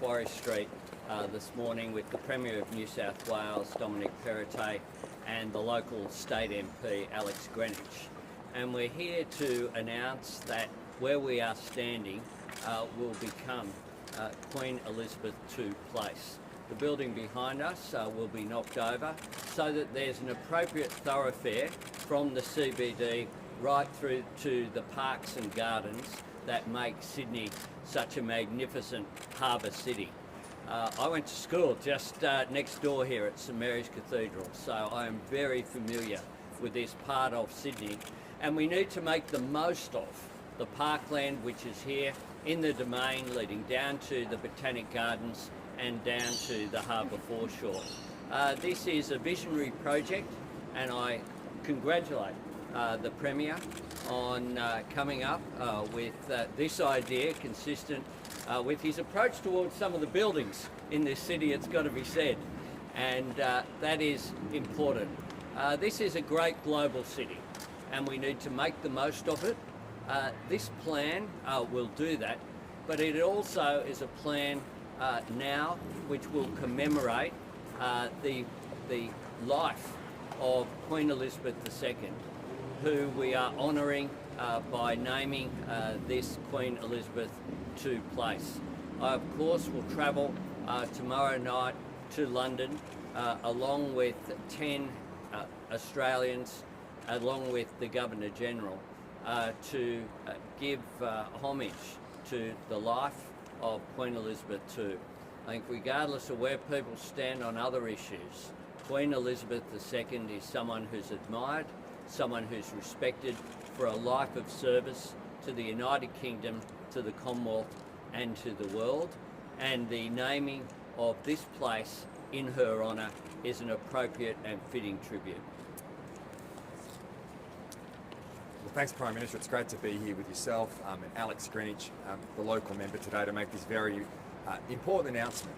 Macquarie Street this morning with the Premier of New South Wales, Dominic Perrottet, and the local state MP, Alex Greenwich. And we're here to announce that where we are standing will become Queen Elizabeth II Place. The building behind us will be knocked over so that there's an appropriate thoroughfare from the CBD right through to the parks and gardens that make Sydney such a magnificent harbour city. I went to school just next door here at St Mary's Cathedral, so I am very familiar with this part of Sydney, and we need to make the most of the parkland which is here in the domain leading down to the Botanic Gardens and down to the harbour foreshore. This is a visionary project, and I congratulate the Premier on coming up with this idea consistent with his approach towards some of the buildings in this city, it's got to be said, and that is important. This is a great global city and we need to make the most of it. This plan will do that, but it also is a plan now which will commemorate the life of Queen Elizabeth II, who we are honouring by naming this Queen Elizabeth II Place. I, of course, will travel tomorrow night to London along with 10 Australians, along with the Governor-General, to give homage to the life of Queen Elizabeth II. I think regardless of where people stand on other issues, Queen Elizabeth II is someone who's admired, someone who's respected for a life of service to the United Kingdom, to the Commonwealth and to the world, and the naming of this place in her honour is an appropriate and fitting tribute. Well, thanks, Prime Minister. It's great to be here with yourself and Alex Greenwich, the local member today, to make this very important announcement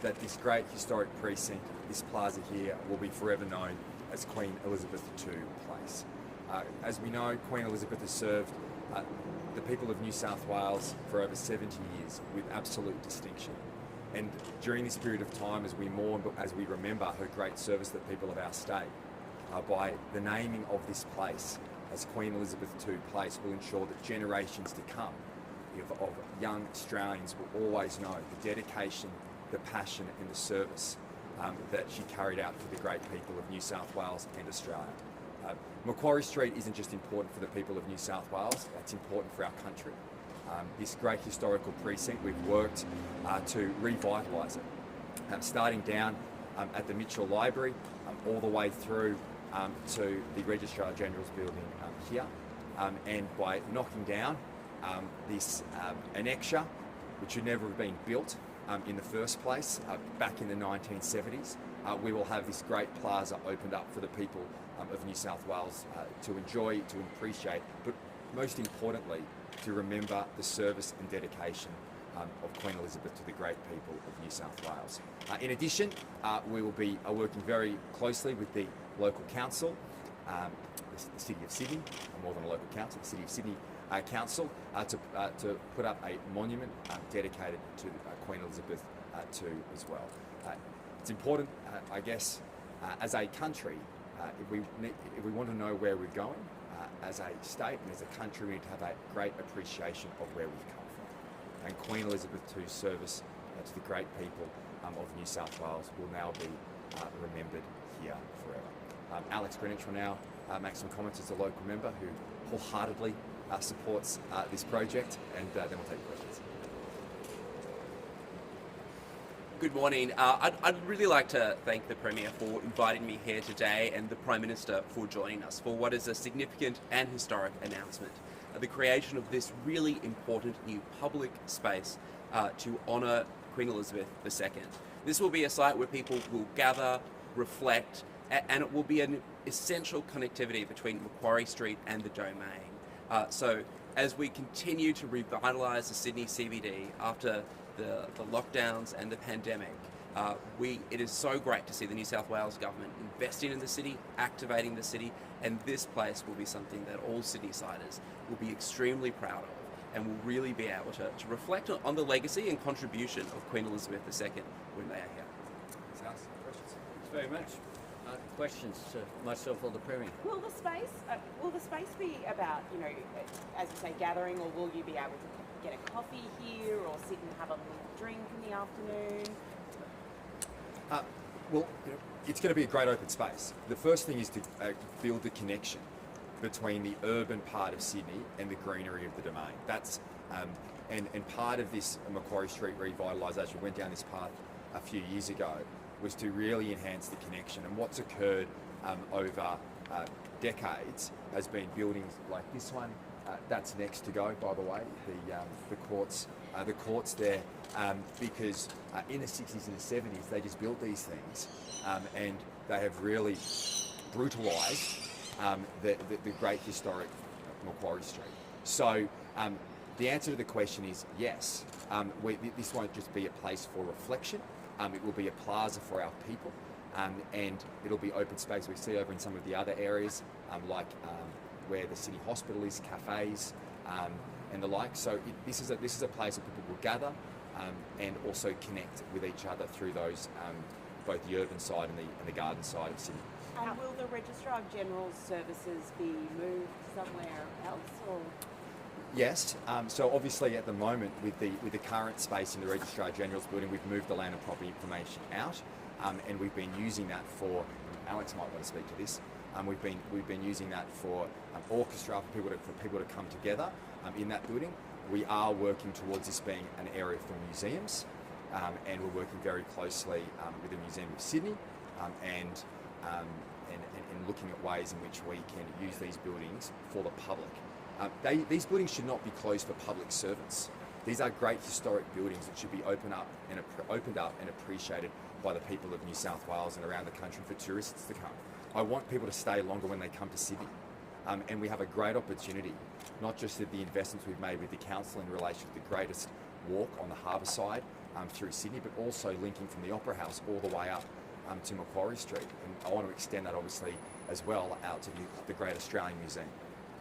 that this great historic precinct, this plaza here, will be forever known as Queen Elizabeth II Place. As we know, Queen Elizabeth has served the people of New South Wales for over 70 years with absolute distinction. And during this period of time, as we mourn, as we remember her great service to the people of our state, by the naming of this place as Queen Elizabeth II Place will ensure that generations to come of young Australians will always know the dedication, the passion and the service that she carried out for the great people of New South Wales and Australia. Macquarie Street isn't just important for the people of New South Wales, it's important for our country. This great historical precinct, we've worked to revitalise it, starting down at the Mitchell Library, all the way through to the Registrar General's building here, and by knocking down this annexure, which should never have been built in the first place, back in the 1970s, we will have this great plaza opened up for the people of New South Wales to enjoy, to appreciate, but most importantly, to remember the service and dedication of Queen Elizabeth to the great people of New South Wales. In addition, we will be working very closely with the local council, the City of Sydney, more than a local council, the City of Sydney Council, to put up a monument dedicated to Queen Elizabeth II as well. It's important, I guess, as a country, if we want to know where we're going, as a state and as a country, we need to have a great appreciation of where we've come from. And Queen Elizabeth II's service to the great people of New South Wales will now be remembered here forever. Alex Greenwich will now make some comments as a local member who wholeheartedly supports this project, and then we'll take questions. Good morning. I'd really like to thank the Premier for inviting me here today and the Prime Minister for joining us for what is a significant and historic announcement. The creation of this really important new public space to honour Queen Elizabeth II. This will be a site where people will gather, reflect, and it will be an essential connectivity between Macquarie Street and the Domain. So as we continue to revitalise the Sydney CBD after the lockdowns and the pandemic, it is so great to see the New South Wales government investing in the city, activating the city, and this place will be something that all Sydney-siders will be extremely proud of. and will really be able to reflect on the legacy and contribution of Queen Elizabeth II when they are here. Questions? Thanks very much. Questions to myself or the Premier? Will the space be about, you know, as you say, gathering, or will you be able to get a coffee here or sit and have a little drink in the afternoon? Well, you know, it's going to be a great open space. The first thing is to build the connection between the urban part of Sydney and the greenery of the Domain. That's and part of this Macquarie Street revitalisation, we went down this path a few years ago, was to really enhance the connection. And what's occurred over decades has been buildings like this one. That's next to go, by the way, the courts there, because in the 60s and the 70s they just built these things, and they have really brutalised the great historic Macquarie Street. So the answer to the question is yes. This won't just be a place for reflection. It will be a plaza for our people, and it'll be open space. We see over in some of the other areas, like where the city hospital is, cafes, and the like. So this is a place where people will gather and also connect with each other through those both the urban side and the garden side of Sydney. And will the Registrar General's services be moved somewhere else, or? Yes. So obviously at the moment with the current space in the Registrar General's building, we've moved the land and property information out, and we've been using that for. Alex might want to speak to this. We've been using that for orchestra, for people to come together in that building. We are working towards this being an area for museums, and we're working very closely with the Museum of Sydney, and looking at ways in which we can use these buildings for the public. These buildings should not be closed for public servants. These are great historic buildings that should be opened up and appreciated by the people of New South Wales and around the country for tourists to come. I want people to stay longer when they come to Sydney. And we have a great opportunity, not just with the investments we've made with the council in relation to the greatest walk on the harbour side through Sydney, but also linking from the Opera House all the way up to Macquarie Street. And I want to extend that obviously as well out to the Great Australian Museum.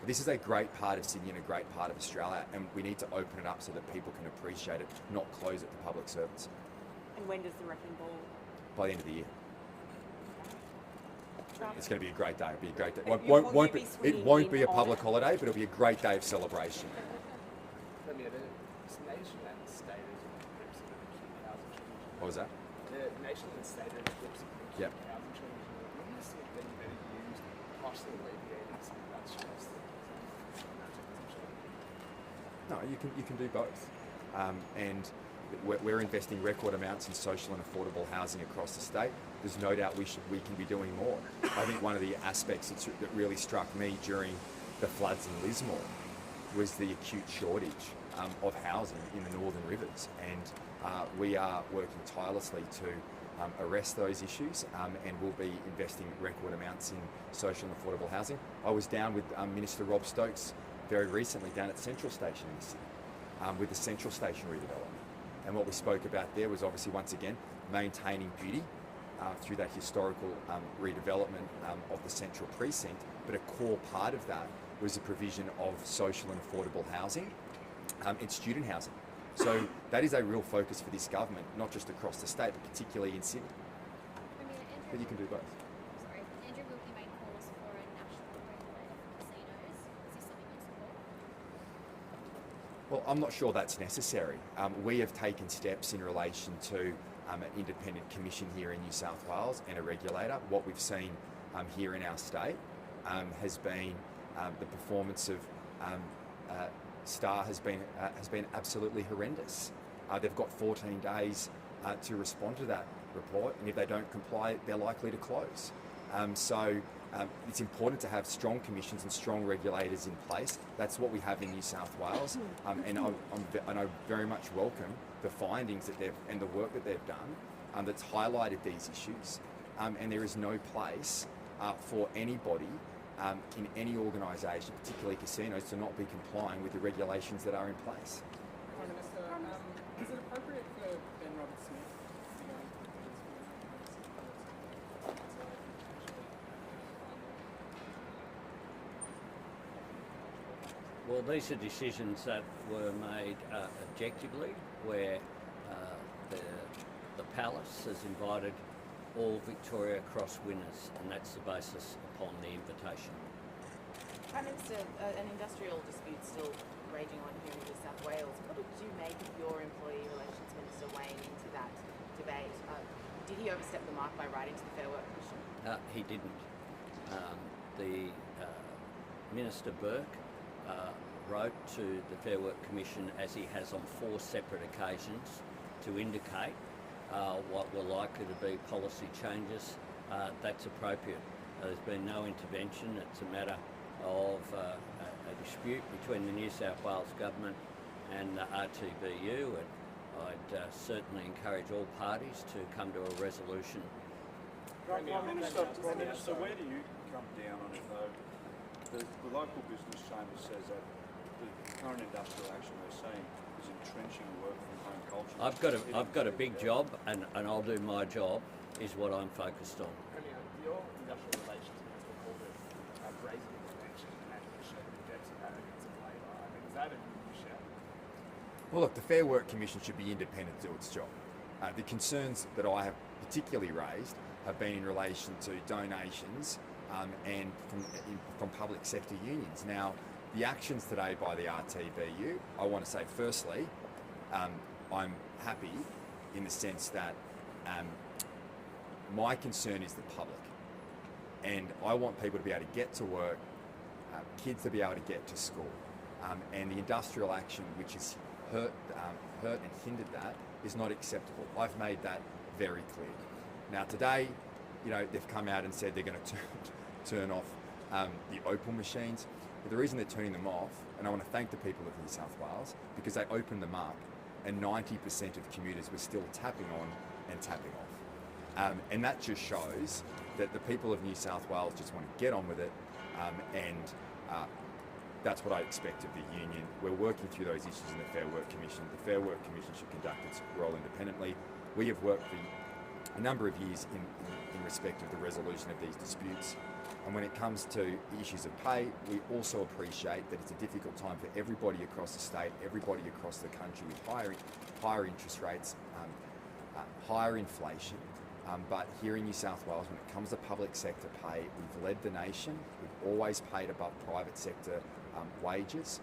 This is a great part of Sydney and a great part of Australia, and we need to open it up so that people can appreciate it, not close it to public servants. And when does the wrecking ball? By the end of the year. It's going to be a great day. It'll be a great day. It won't be a public holiday, but it'll be a great day of celebration. What was that? The national and state ownerships of Yep. housing shortage. When you see it being better used, partially alleviating some of that stress that No, you can do both, and we're investing record amounts in social and affordable housing across the state. There's no doubt we can be doing more. I think one of the aspects that really struck me during the floods in Lismore was the acute shortage of housing in the Northern Rivers, and we are working tirelessly to arrest those issues, and we'll be investing record amounts in social and affordable housing. I was down with Minister Rob Stokes very recently down at Central Station in the city with the Central Station redevelopment, and what we spoke about there was obviously once again maintaining beauty through that historical redevelopment of the Central Precinct, but a core part of that was the provision of social and affordable housing and student housing. So that is a real focus for this government, not just across the state, but particularly in Sydney. But you can do both. Sorry, Andrew Wilkie made calls for a national regulator for casinos. Is this something you support? Well, I'm not sure that's necessary. We have taken steps in relation to an independent commission here in New South Wales and a regulator. What we've seen here in our state has been the performance of Star has been absolutely horrendous. They've got 14 days to respond to that report, and if they don't comply, they're likely to close. So it's important to have strong commissions and strong regulators in place. That's what we have in New South Wales, and I very much welcome the findings that and the work that they've done that's highlighted these issues. And there is no place for anybody in any organisation, particularly casinos, to not be complying with the regulations that are in place. Prime Minister, is it appropriate for Ben Roberts-Smith Well, these are decisions that were made objectively, where the Palace has invited all Victoria Cross winners, and that's the basis upon the invitation. Prime Minister, an industrial dispute still raging on here in New South Wales. What did you make of your employee relations minister weighing into that debate? Did he overstep the mark by writing to the Fair Work Commission? He didn't. The Minister Burke wrote to the Fair Work Commission, as he has on 4 separate occasions, to indicate what were likely to be policy changes. That's appropriate. There's been no intervention. It's a matter of a dispute between the New South Wales Government and the RTBU, and I'd certainly encourage all parties to come to a resolution. Prime Minister, where do you come down on it though? The local business chamber says that the current industrial action we're seeing is entrenching work from home culture. I've got a big job, and I'll do my job, is what I'm focused on. Premier, your industrial relations minister called it raising intervention and showing the debts of arrogance of labour. I mean, is that a new shout? Well, look, the Fair Work Commission should be independent to do its job. The concerns that I have particularly raised have been in relation to donations and from public sector unions. Now, the actions today by the RTBU, I want to say firstly, I'm happy in the sense that my concern is the public. And I want people to be able to get to work, kids to be able to get to school. And the industrial action which has hurt and hindered that is not acceptable. I've made that very clear. Now today, they've come out and said they're going to turn off the Opal machines. But the reason they're turning them off, and I want to thank the people of New South Wales, because they opened them up and 90% of commuters were still tapping on and tapping off. And that just shows that the people of New South Wales just want to get on with it, and that's what I expect of the union. We're working through those issues in the Fair Work Commission. The Fair Work Commission should conduct its role independently. We have worked for a number of years in respect of the resolution of these disputes. And when it comes to issues of pay, we also appreciate that it's a difficult time for everybody across the state, everybody across the country, with higher interest rates, higher inflation. But here in New South Wales, when it comes to public sector pay, we've led the nation. We've always paid above private sector wages,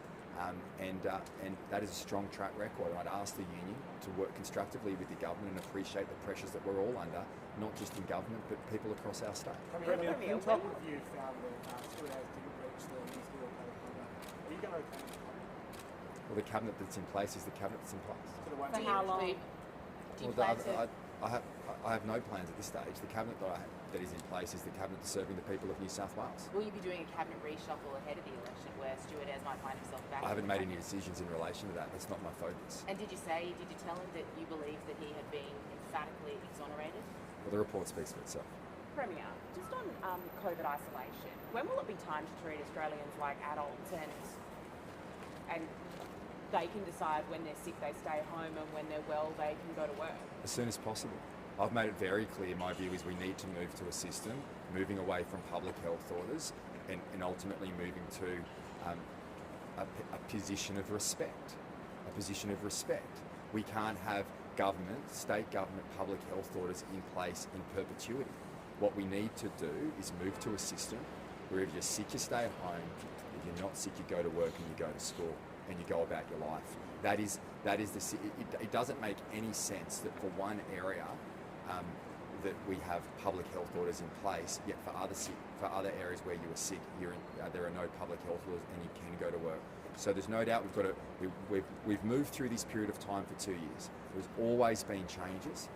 and that is a strong track record. And I'd ask the union to work constructively with the government and appreciate the pressures that we're all under, not just in government, but people across our state. Premier, in top review found that Stuart didn't reach the ministerial code of conduct. Are you going to retain the code? Well, the cabinet that's in place is the cabinet that's in place. For how long? Do you plan to? I have no plans at this stage. The cabinet that is in place is the cabinet serving the people of New South Wales. Will you be doing a cabinet reshuffle ahead of the election where Stuart might find himself back? I haven't made any decisions in relation to that. That's not my focus. And did you tell him that you believe that he had been emphatically exonerated? Well, the report speaks for itself. Premier, just on COVID isolation, when will it be time to treat Australians like adults and they can decide when they're sick they stay home and when they're well they can go to work? As soon as possible. I've made it very clear, my view is we need to move to a system, moving away from public health orders and ultimately moving to a position of respect. A position of respect. We can't have government, state government, public health orders in place in perpetuity. What we need to do is move to a system where if you're sick, you stay at home. If you're not sick, you go to work and you go to school and you go about your life. It doesn't make any sense that for one area that we have public health orders in place, yet for other areas where you are sick, there are no public health orders and you can go to work. So there's no doubt we've moved through this period of time for 2 years. There's always been changes.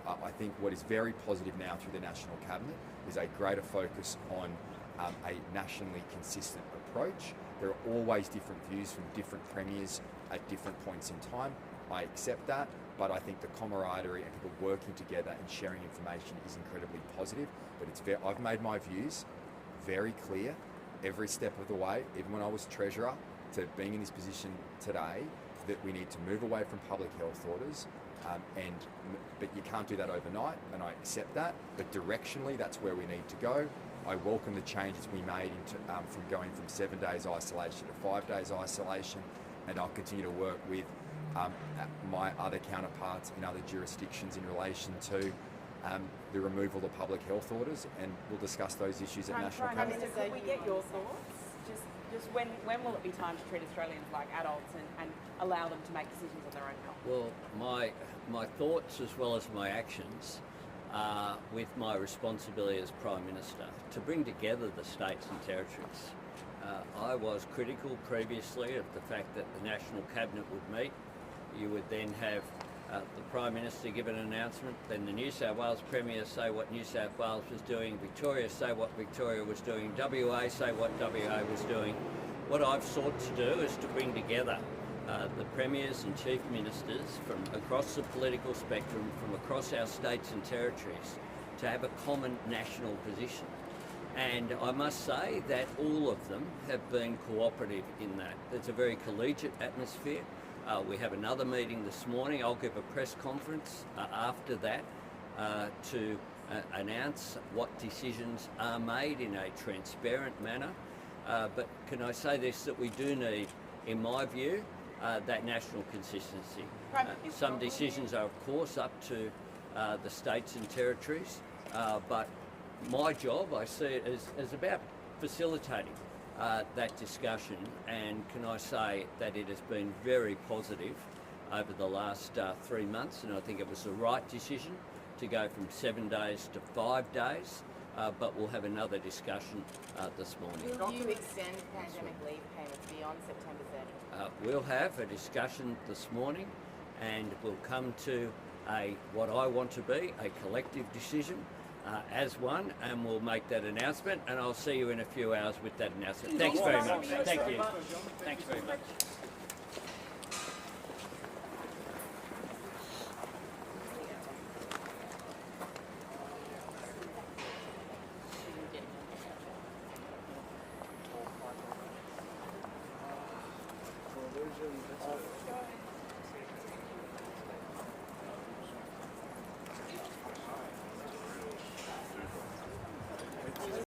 I think what is very positive now through the National Cabinet is a greater focus on a nationally consistent approach. There are always different views from different premiers at different points in time. I accept that, but I think the camaraderie and people working together and sharing information is incredibly positive. But I've made my views very clear every step of the way, even when I was Treasurer, to being in this position today, that we need to move away from public health orders, but you can't do that overnight, and I accept that, but directionally that's where we need to go. I welcome the changes we made from going from 7 days isolation to 5 days isolation, and I'll continue to work with my other counterparts in other jurisdictions in relation to the removal of public health orders, and we'll discuss those issues at National Prime Cabinet. Minister, could we get your thoughts? Just when will it be time to treat Australians like adults and allow them to make decisions on their own health? Well, my thoughts as well as my actions are with my responsibility as Prime Minister to bring together the states and territories. I was critical previously of the fact that the National Cabinet would meet. You would then have the Prime Minister give an announcement, then the New South Wales Premier say what New South Wales was doing, Victoria say what Victoria was doing, WA say what WA was doing. What I've sought to do is to bring together the Premiers and Chief Ministers from across the political spectrum, from across our states and territories, to have a common national position. And I must say that all of them have been cooperative in that. There's a very collegiate atmosphere. We have another meeting this morning. I'll give a press conference after that to announce what decisions are made in a transparent manner. But can I say this, that we do need, in my view, that national consistency. Some decisions are, of course, up to the states and territories, but my job, I see it as about facilitating that discussion, and can I say that it has been very positive over the last 3 months, and I think it was the right decision to go from 7 days to 5 days, but we'll have another discussion this morning. Will you extend pandemic leave payments beyond September 30th? We'll have a discussion this morning, and we'll come to what I want to be a collective decision as one, and we'll make that announcement, and I'll see you in a few hours with that announcement. Thanks very much. Thank you. Thanks very much. Well, there's